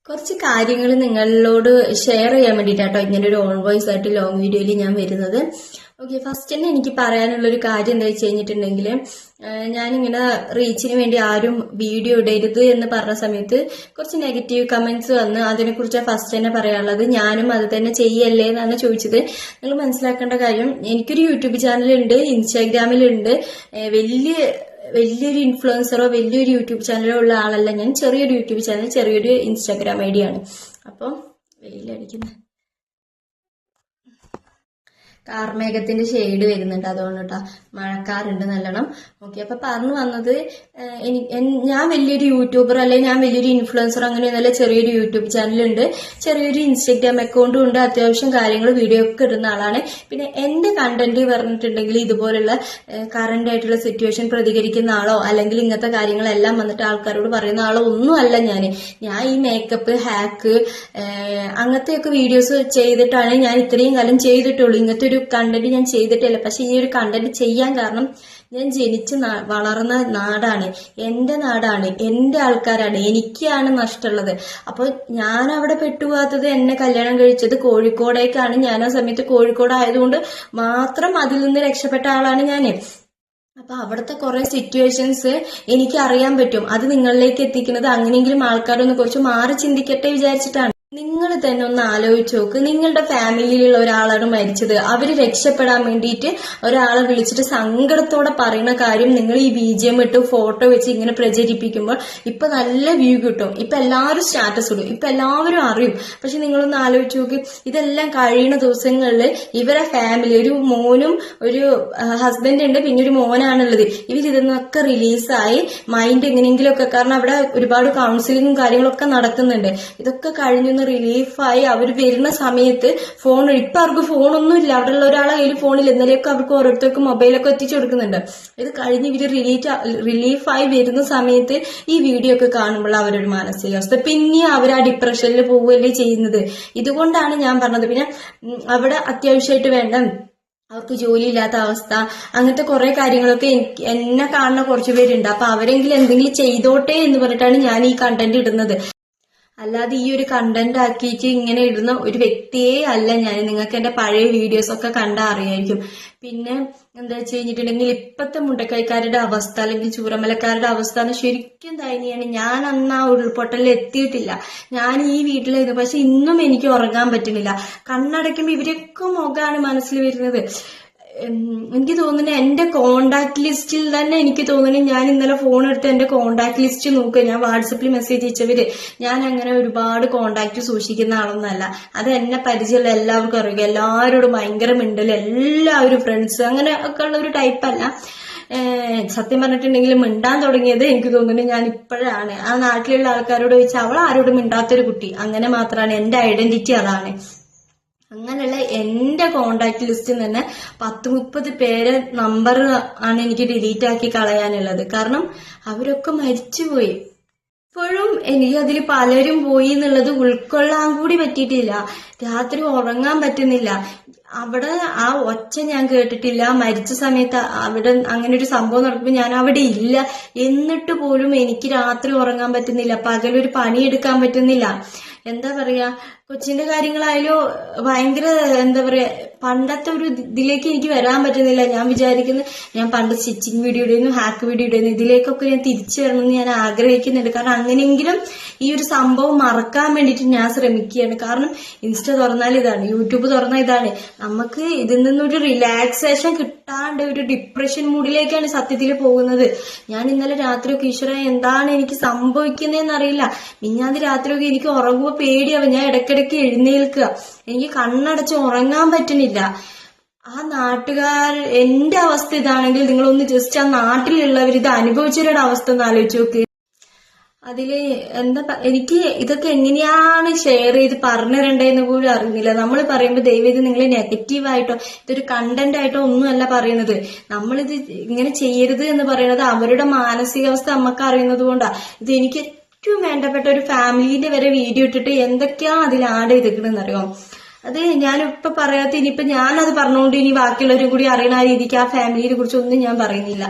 കുറച്ച് കാര്യങ്ങൾ നിങ്ങളോട് ഷെയർ ചെയ്യാൻ വേണ്ടിയിട്ടാട്ടോ ഇങ്ങനെ ഒരു ഓൺ വോയിസ് ആയിട്ട് ലോങ് വീഡിയോയിൽ ഞാൻ വരുന്നത്. ഓക്കെ, ഫസ്റ്റ് തന്നെ എനിക്ക് പറയാനുള്ളൊരു കാര്യം എന്താ വെച്ച് കഴിഞ്ഞിട്ടുണ്ടെങ്കിൽ, ഞാനിങ്ങനെ റീച്ചിന് വേണ്ടി ആരും വീഡിയോ ഇടരുത് എന്ന് പറഞ്ഞ സമയത്ത് കുറച്ച് നെഗറ്റീവ് കമന്റ്സ് വന്ന് അതിനെക്കുറിച്ച് ഫസ്റ്റ് തന്നെ പറയാനുള്ളത്. ഞാനും അത് തന്നെ ചെയ്യല്ലേ എന്നാണ് ചോദിച്ചത്. നിങ്ങൾ മനസ്സിലാക്കേണ്ട കാര്യം, എനിക്കൊരു യൂട്യൂബ് ചാനലുണ്ട്, ഇൻസ്റ്റാഗ്രാമിലുണ്ട്. വലിയൊരു ഇൻഫ്ലുവൻസറോ വലിയൊരു യൂട്യൂബ് ചാനലോ ഉള്ള ആളല്ല ഞാൻ. ചെറിയൊരു യൂട്യൂബ് ചാനൽ, ചെറിയൊരു ഇൻസ്റ്റാഗ്രാം ഐ ഡി ആണ്. അപ്പോൾ വെയിലടിക്കുന്നത് കാർമേഘത്തിന്റെ ഷെയ്ഡ് വരുന്നുണ്ട്, അതുകൊണ്ട് കേട്ടോ. മഴക്കാറുണ്ട് നല്ലോണം. ഓക്കെ, അപ്പൊ പറഞ്ഞു വന്നത്, ഞാൻ വലിയൊരു യൂട്യൂബർ അല്ലെങ്കിൽ ഞാൻ വലിയൊരു ഇൻഫ്ലുവൻസർ അങ്ങനെയൊന്നല്ല. ചെറിയൊരു യൂട്യൂബ് ചാനലുണ്ട്, ചെറിയൊരു ഇൻസ്റ്റാഗ്രാം അക്കൗണ്ടും ഉണ്ട്. അത്യാവശ്യം കാര്യങ്ങൾ വീഡിയോ ഒക്കെ ഇടുന്ന ആളാണ്. പിന്നെ എന്റെ കണ്ടന്റ് പറഞ്ഞിട്ടുണ്ടെങ്കിൽ ഇതുപോലുള്ള കറന്റ് ആയിട്ടുള്ള സിറ്റുവേഷൻ പ്രതികരിക്കുന്ന ആളോ അല്ലെങ്കിൽ ഇങ്ങനത്തെ കാര്യങ്ങളെല്ലാം വന്നിട്ട് ആൾക്കാരോട് പറയുന്ന ആളോ ഒന്നും അല്ല ഞാൻ ഈ മേക്കപ്പ്, ഹാക്ക് അങ്ങനത്തെയൊക്കെ വീഡിയോസ് ചെയ്തിട്ടാണ് ഞാൻ ഇത്രയും കാലം ചെയ്തിട്ടുള്ളൂ. ഇങ്ങനത്തെ ഒരു കണ്ടന്റ് ഞാൻ ചെയ്തിട്ടില്ല. പക്ഷെ ഈ ഒരു കണ്ടന്റ് ചെയ്യാൻ കാരണം ഞാൻ ജനിച്ച് വളർന്ന നാടാണ്, എന്റെ നാടാണ്, എന്റെ ആൾക്കാരാണ്, എനിക്കാണ് നഷ്ടമുള്ളത്. അപ്പോൾ ഞാൻ അവിടെ പെട്ടുപോകാത്തത്, എന്നെ കല്യാണം കഴിച്ചത് കോഴിക്കോടേക്കാണ്. ഞാൻ ആ സമയത്ത് കോഴിക്കോട് ആയതുകൊണ്ട് മാത്രം അതിൽ നിന്ന് രക്ഷപ്പെട്ട ആളാണ് ഞാൻ. അപ്പൊ അവിടുത്തെ കുറെ സിറ്റുവേഷൻസ് എനിക്ക് അറിയാൻ പറ്റും. അത് നിങ്ങളിലേക്ക് എത്തിക്കുന്നത് അങ്ങനെയെങ്കിലും ആൾക്കാരൊന്ന് കുറച്ച് മാറി ചിന്തിക്കട്ടെ വിചാരിച്ചിട്ടാണ്. നിങ്ങൾ തന്നെ ഒന്ന് ആലോചിച്ച് നോക്ക്. നിങ്ങളുടെ ഫാമിലിയിലുള്ള ഒരാളാണ് മരിച്ചത്, അവര് രക്ഷപ്പെടാൻ വേണ്ടിയിട്ട് ഒരാളെ വിളിച്ചിട്ട് സങ്കടത്തോടെ പറയുന്ന കാര്യം നിങ്ങൾ ഈ BGM ഇട്ട് ഫോട്ടോ വെച്ച് ഇങ്ങനെ പ്രചരിപ്പിക്കുമ്പോൾ ഇപ്പൊ നല്ല വ്യൂ കിട്ടും. ഇപ്പൊ എല്ലാവരും സ്റ്റാറ്റസ് ഇടും, ഇപ്പൊ എല്ലാവരും അറിയും. പക്ഷെ നിങ്ങളൊന്ന് ആലോചിച്ച് നോക്ക്, ഇതെല്ലാം കഴിയുന്ന ദിവസങ്ങളിൽ ഇവരെ ഫാമിലി, ഒരു മോനും ഒരു ഹസ്ബൻഡ് ഉണ്ട്, പിന്നെ ഒരു മോനാണുള്ളത്. ഇവരിതൊന്നൊക്കെ റിലീസായി മൈൻഡ് എങ്ങനെയെങ്കിലുമൊക്കെ, കാരണം അവിടെ ഒരുപാട് കൗൺസിലിങ്ങും കാര്യങ്ങളൊക്കെ നടക്കുന്നുണ്ട്. ഇതൊക്കെ കഴിഞ്ഞൊന്ന് റിലീഫായി അവർ വരുന്ന സമയത്ത് ഇപ്പൊ അവർക്ക് ഫോണൊന്നും ഇല്ല. അവിടെയുള്ള ഒരാളെ കയ്യിൽ ഫോണിൽ ഇന്നലെയൊക്കെ അവർക്ക് ഓരോരുത്തർക്ക് മൊബൈലൊക്കെ എത്തിച്ചു കൊടുക്കുന്നുണ്ട്. ഇത് കഴിഞ്ഞ് ഇവര് റിലീഫായി വരുന്ന സമയത്ത് ഈ വീഡിയോ ഒക്കെ കാണുമ്പോൾ അവരൊരു മാനസികാവസ്ഥ, പിന്നെ അവർ ആ ഡിപ്രഷനിൽ പോവുകയല്ലേ ചെയ്യുന്നത്. ഇതുകൊണ്ടാണ് ഞാൻ പറഞ്ഞത്. പിന്നെ അവിടെ അത്യാവശ്യമായിട്ട് വേണ്ട, അവർക്ക് ജോലിയില്ലാത്ത അവസ്ഥ, അങ്ങനത്തെ കുറെ കാര്യങ്ങളൊക്കെ എന്നെ കാണുന്ന കുറച്ചു പേരുണ്ട്. അപ്പൊ അവരെങ്കിലും എന്തെങ്കിലും ചെയ്തോട്ടെ എന്ന് പറഞ്ഞിട്ടാണ് ഞാൻ ഈ കണ്ടന്റ് ഇടുന്നത്. അല്ലാതെ ഈ ഒരു കണ്ടന്റ് ആക്കിയിട്ട് ഇങ്ങനെ ഇടുന്ന ഒരു വ്യക്തിയെ അല്ല ഞാൻ. നിങ്ങൾക്ക് എന്റെ പഴയ വീഡിയോസ് ഒക്കെ കണ്ടാൽ അറിയായിരിക്കും. പിന്നെ എന്താ വെച്ച് കഴിഞ്ഞിട്ടുണ്ടെങ്കിൽ ഇപ്പത്തെ മുണ്ടക്കൈക്കാരുടെ അവസ്ഥ അല്ലെങ്കിൽ ചൂരമലക്കാരുടെ അവസ്ഥ ശരിക്കും ദയനീയാണ്. ഞാൻ അന്ന് ആ ഉരുൾപൊട്ടലിൽ എത്തിയിട്ടില്ല, ഞാൻ ഈ വീട്ടിലായിരുന്നു. പക്ഷെ ഇന്നും എനിക്ക് ഉറങ്ങാൻ പറ്റുന്നില്ല. കണ്ണടയ്ക്കുമ്പോ ഇവരൊക്കെ മുഖമാണ് മനസ്സിൽ വരുന്നത്. എനിക്ക് തോന്നുന്നു എന്റെ കോണ്ടാക്ട് ലിസ്റ്റിൽ തന്നെ എനിക്ക് തോന്നുന്നു, ഞാൻ ഇന്നലെ ഫോൺ എടുത്ത് എന്റെ കോണ്ടാക്ട് ലിസ്റ്റ് നോക്കുക, ഞാൻ വാട്സപ്പിൽ മെസ്സേജ് അയച്ചവര്, ഞാൻ അങ്ങനെ ഒരുപാട് കോണ്ടാക്ട് സൂക്ഷിക്കുന്ന ആളൊന്നല്ല. അത് എന്നെ പരിചയമുള്ള എല്ലാവർക്കും അറിയുക. എല്ലാവരോടും ഭയങ്കര മിണ്ടല്, എല്ലാവരും ഫ്രണ്ട്സ് അങ്ങനെ ഒക്കെ ഉള്ള ഒരു ടൈപ്പല്ല. സത്യം പറഞ്ഞിട്ടുണ്ടെങ്കിൽ മിണ്ടാൻ തുടങ്ങിയത് എനിക്ക് തോന്നുന്നു ഞാൻ ഇപ്പോഴാണ്. ആ നാട്ടിലുള്ള ആൾക്കാരോട് ചോദിച്ചാൽ അവൾ ആരോടും മിണ്ടാത്തൊരു കുട്ടി, അങ്ങനെ മാത്രമാണ് എന്റെ ഐഡന്റിറ്റി, അതാണ്. അങ്ങനെയുള്ള എന്റെ കോണ്ടാക്ട് ലിസ്റ്റിൽ തന്നെ 10-30 പേരെ നമ്പർ ആണ് എനിക്ക് ഡിലീറ്റ് ആക്കി കളയാനുള്ളത്. കാരണം അവരൊക്കെ മരിച്ചുപോയി. ഇപ്പോഴും എനിക്ക് അതിൽ പലരും പോയി എന്നുള്ളത് ഉൾക്കൊള്ളാൻ കൂടി പറ്റിയിട്ടില്ല. രാത്രി ഉറങ്ങാൻ പറ്റുന്നില്ല. അവിടെ ആ ഒച്ച ഞാൻ കേട്ടിട്ടില്ല. മരിച്ച സമയത്ത് അവിടെ അങ്ങനെ ഒരു സംഭവം നടക്കുമ്പോൾ ഞാൻ അവിടെ ഇല്ല. എന്നിട്ട് പോലും എനിക്ക് രാത്രി ഉറങ്ങാൻ പറ്റുന്നില്ല, പകലൊരു പണിയെടുക്കാൻ പറ്റുന്നില്ല. എന്താ പറയാ, കൊച്ചിന്റെ കാര്യങ്ങളായാലും ഭയങ്കര എന്താ പറയാ, പണ്ടത്തെ ഒരു ഇതിലേക്ക് എനിക്ക് വരാൻ പറ്റുന്നില്ല. ഞാൻ വിചാരിക്കുന്നു, ഞാൻ പണ്ട് സ്റ്റിച്ചിങ് വീഡിയോ ഇടുന്നു, ഹാക്ക് വീഡിയോ ഇടുന്നു, ഇതിലേക്കൊക്കെ ഞാൻ തിരിച്ചു വരണമെന്ന് ഞാൻ ആഗ്രഹിക്കുന്നുണ്ട്. കാരണം അങ്ങനെയെങ്കിലും ഈ ഒരു സംഭവം മറക്കാൻ വേണ്ടിയിട്ട് ഞാൻ ശ്രമിക്കുകയാണ്. കാരണം ഇൻസ്റ്റ തുറന്നാൽ ഇതാണ്, യൂട്യൂബ് തുറന്നാൽ ഇതാണ്. നമുക്ക് ഇതിൽ നിന്നൊരു റിലാക്സേഷൻ കിട്ടാണ്ട് ഒരു ഡിപ്രഷൻ മൂഡിലേക്കാണ് സത്യത്തിൽ പോകുന്നത്. ഞാൻ ഇന്നലെ രാത്രിയൊക്കെ ഈശ്വര എന്താണ് എനിക്ക് സംഭവിക്കുന്നതെന്ന് അറിയില്ല. മിഞ്ഞാന്ന് രാത്രിയൊക്കെ എനിക്ക് ഉറങ്ങുമ്പോൾ പേടിയാവും. ഞാൻ ഇടയ്ക്കിടയ്ക്ക് എഴുന്നേൽക്കുക, എനിക്ക് കണ്ണടച്ച് ഉറങ്ങാൻ പറ്റുന്നില്ല. ആ നാട്ടുകാർ, എന്റെ അവസ്ഥ ഇതാണെങ്കിൽ നിങ്ങളൊന്ന് ജസ്റ്റ് ആ നാട്ടിലുള്ളവർ ഇത് അനുഭവിച്ചവരുടെ അവസ്ഥ ഒന്ന് ആലോചിച്ച് നോക്ക്. അതില് എനിക്ക് ഇതൊക്കെ എങ്ങനെയാണ് ഷെയർ ചെയ്ത് പറഞ്ഞു തരേണ്ടതെന്ന് പോലും അറിയുന്നില്ല. നമ്മൾ പറയുമ്പോൾ ദയവേത് നിങ്ങൾ നെഗറ്റീവായിട്ടോ ഇതൊരു കണ്ടന്റ് ആയിട്ടോ ഒന്നുമല്ല പറയുന്നത്. നമ്മളിത് ഇങ്ങനെ ചെയ്യരുത് എന്ന് പറയുന്നത് അവരുടെ മാനസികാവസ്ഥ നമുക്ക് അറിയുന്നത് കൊണ്ടാണ്. ഇത് എനിക്ക് ഏറ്റവും വേണ്ടപ്പെട്ട ഒരു ഫാമിലിന്റെ വരെ വീഡിയോ ഇട്ടിട്ട് എന്തൊക്കെയാ അതിൽ ആഡ് ചെയ്തിട്ടുണ്ടെന്ന് അറിയാം. അത് ഞാനിപ്പൊ പറയാത്ത, ഇനിയിപ്പൊ ഞാനത് പറഞ്ഞുകൊണ്ട് ഇനി ബാക്കിയുള്ളവരും കൂടി അറിയണ ആ രീതിക്ക് ആ ഫാമിലിയെ കുറിച്ചൊന്നും ഞാൻ പറയുന്നില്ല.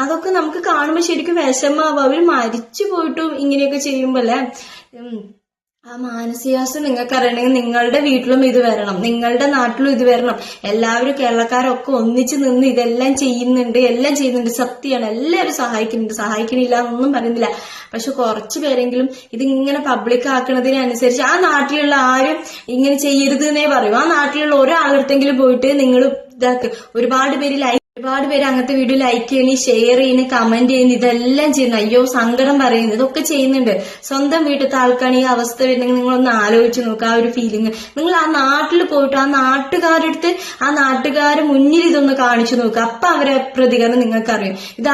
അതൊക്കെ നമുക്ക് കാണുമ്പോൾ ശരിക്കും വിഷമാവും. അവര് മരിച്ചു പോയിട്ടും ഇങ്ങനെയൊക്കെ ചെയ്യുമ്പോല്ലേ. ആ മാനസികാവസ്ഥ നിങ്ങൾക്ക് അറിയണമെങ്കിൽ നിങ്ങളുടെ വീട്ടിലും ഇത് വരണം, നിങ്ങളുടെ നാട്ടിലും ഇത് വരണം. എല്ലാവരും കേരളക്കാരൊക്കെ ഒന്നിച്ച് നിന്ന് ഇതെല്ലാം ചെയ്യുന്നുണ്ട്. സത്യമാണ്, എല്ലാവരും സഹായിക്കുന്നില്ല എന്നൊന്നും പറയുന്നില്ല. പക്ഷെ കുറച്ചു പേരെങ്കിലും ഇതിങ്ങനെ പബ്ലിക് ആക്കുന്നതിനനുസരിച്ച് ആ നാട്ടിലുള്ള ആരും ഇങ്ങനെ ചെയ്യരുത് എന്നേ പറയും. ആ നാട്ടിലുള്ള ഒരാളടുത്തെങ്കിലും പോയിട്ട് നിങ്ങൾ ഇതാക്ക്. ഒരുപാട് പേര് അങ്ങനത്തെ വീഡിയോ ലൈക്ക് ചെയ്യണി, ഷെയർ ചെയ്യുന്നു, കമന്റ് ചെയ്യുന്നു, ഇതെല്ലാം ചെയ്യുന്നു. അയ്യോ സങ്കടം പറയുന്നു, ഇതൊക്കെ ചെയ്യുന്നുണ്ട്. സ്വന്തം വീട്ടിലത്തെ ആൾക്കാണ് ഈ അവസ്ഥ വരുന്നെങ്കിൽ നിങ്ങളൊന്ന് ആലോചിച്ച് നോക്കുക. ആ ഒരു ഫീലിംഗ് നിങ്ങൾ ആ നാട്ടിൽ പോയിട്ട് ആ നാട്ടുകാരെടുത്ത് ആ നാട്ടുകാര് മുന്നിൽ ഇതൊന്ന് കാണിച്ചു നോക്കുക. അപ്പൊ അവരെ പ്രതികരണം നിങ്ങൾക്കറിയും. ഇത്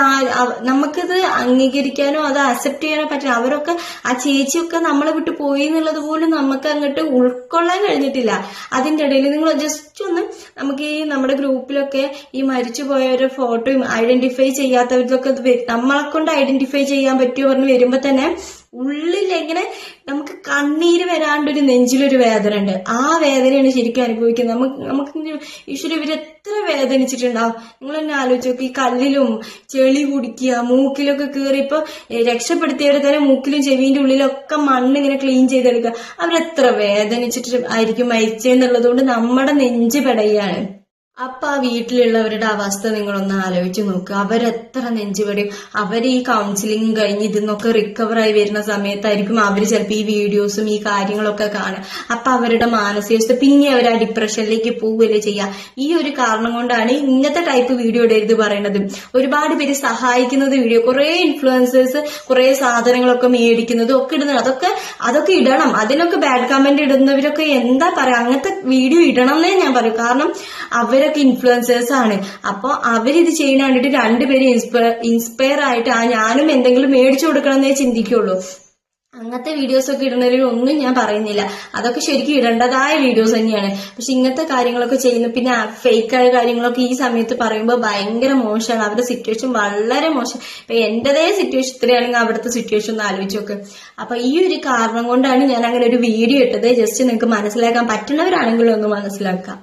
നമുക്കിത് അംഗീകരിക്കാനോ അത് അക്സെപ്റ്റ് ചെയ്യാനോ പറ്റില്ല. അവരൊക്കെ ആ ചേച്ചിയൊക്കെ നമ്മളെ വിട്ട് പോയി എന്നുള്ളത് പോലും നമുക്ക് അങ്ങോട്ട് ഉൾക്കൊള്ളാൻ കഴിഞ്ഞിട്ടില്ല. അതിന്റെ ഇടയിൽ നിങ്ങൾ ജസ്റ്റ് ഒന്ന് നമുക്ക് ഈ നമ്മുടെ ഗ്രൂപ്പിലൊക്കെ ഈ മരിച്ചു പോയവരുടെ ഫോട്ടോയും ഐഡന്റിഫൈ ചെയ്യാത്തവരിലൊക്കെ നമ്മളെ കൊണ്ട് ഐഡന്റിഫൈ ചെയ്യാൻ പറ്റുമോ പറഞ്ഞ് വരുമ്പോ തന്നെ ഉള്ളിൽ എങ്ങനെ നമുക്ക് കണ്ണീര് വരാണ്ടൊരു നെഞ്ചിലൊരു വേദന ഉണ്ട്. ആ വേദനയാണ് ശരിക്കും അനുഭവിക്കുന്നത്. നമുക്ക് ഈശ്വര ഇവരെത്ര വേദനിച്ചിട്ടുണ്ടാവും. നിങ്ങൾ തന്നെ ആലോചിച്ച് നോക്കി. ഈ കല്ലിലും ചെളി കുടിക്കുക, മൂക്കിലൊക്കെ കയറി. ഇപ്പൊ രക്ഷപ്പെടുത്തിയവരെ തന്നെ മൂക്കിലും ചെവിന്റെ ഉള്ളിലൊക്കെ മണ്ണ് ഇങ്ങനെ ക്ലീൻ ചെയ്തെടുക്കുക. അവരെത്ര വേദനിച്ചിട്ട് ആയിരിക്കും മരിച്ചെന്നുള്ളത് കൊണ്ട് നമ്മുടെ നെഞ്ച് പെടയാണ്. അപ്പൊ ആ വീട്ടിലുള്ളവരുടെ അവസ്ഥ നിങ്ങളൊന്ന് ആലോചിച്ച് നോക്കുക. അവരെത്ര നെഞ്ചുപടിയും. അവർ ഈ കൗൺസിലിംഗ് കഴിഞ്ഞ് ഇതിന്നൊക്കെ റിക്കവറായി വരുന്ന സമയത്തായിരിക്കും അവർ ചിലപ്പോൾ ഈ വീഡിയോസും ഈ കാര്യങ്ങളൊക്കെ കാണുക. അപ്പൊ അവരുടെ മാനസികാവസ്ഥ പിന്നെ അവർ ആ ഡിപ്രഷനിലേക്ക് പോവുകയല്ലേ ചെയ്യുക. ഈ ഒരു കാരണം കൊണ്ടാണ് ഇങ്ങനത്തെ ടൈപ്പ് വീഡിയോ ഇടരുത് പറയുന്നത്. ഒരുപാട് പേര് സഹായിക്കുന്നത് വീഡിയോ, കുറെ ഇൻഫ്ലുവൻസേഴ്സ് കുറെ സാധനങ്ങളൊക്കെ മേടിക്കുന്നതും ഒക്കെ ഇടുന്നത്, അതൊക്കെ ഇടണം. അതിനൊക്കെ ബാഡ് കമന്റ് ഇടുന്നവരൊക്കെ എന്താ പറയാ, അങ്ങനത്തെ വീഡിയോ ഇടണം എന്നേ ഞാൻ പറയും. കാരണം അവരൊക്കെ ഇൻഫ്ലുവൻസേഴ്സ് ആണ്. അപ്പൊ അവരിത് ചെയ്യുന്ന കണ്ടിട്ട് രണ്ടുപേരും ഇൻസ്പയർ ആയിട്ട് ഞാനും എന്തെങ്കിലും മേടിച്ചു കൊടുക്കണം എന്നേ ചിന്തിക്കുള്ളൂ. അങ്ങനത്തെ വീഡിയോസ് ഒക്കെ ഇടുന്നതിൽ ഒന്നും ഞാൻ പറയുന്നില്ല. അതൊക്കെ ശരിക്കും ഇടേണ്ടതായ വീഡിയോസ് തന്നെയാണ്. പക്ഷെ ഇങ്ങനത്തെ കാര്യങ്ങളൊക്കെ ചെയ്യുന്നു. പിന്നെ ഫേക്കായ കാര്യങ്ങളൊക്കെ ഈ സമയത്ത് പറയുമ്പോൾ ഭയങ്കര മോശമാണ്. അവരുടെ സിറ്റുവേഷൻ വളരെ മോശം. ഇപ്പൊ എന്റേതേ സിറ്റുവേഷൻ ഇത്രയാണെങ്കിൽ അവിടുത്തെ സിറ്റുവേഷൻ ഒന്ന് ആലോചിച്ച് നോക്ക്. അപ്പൊ ഈ ഒരു കാരണം കൊണ്ടാണ് ഞാൻ അങ്ങനെ ഒരു വീഡിയോ ഇട്ടത്. ജസ്റ്റ് നിങ്ങൾക്ക് മനസ്സിലാക്കാൻ പറ്റുന്നവരാണെങ്കിലും ഒന്ന് മനസ്സിലാക്കാം.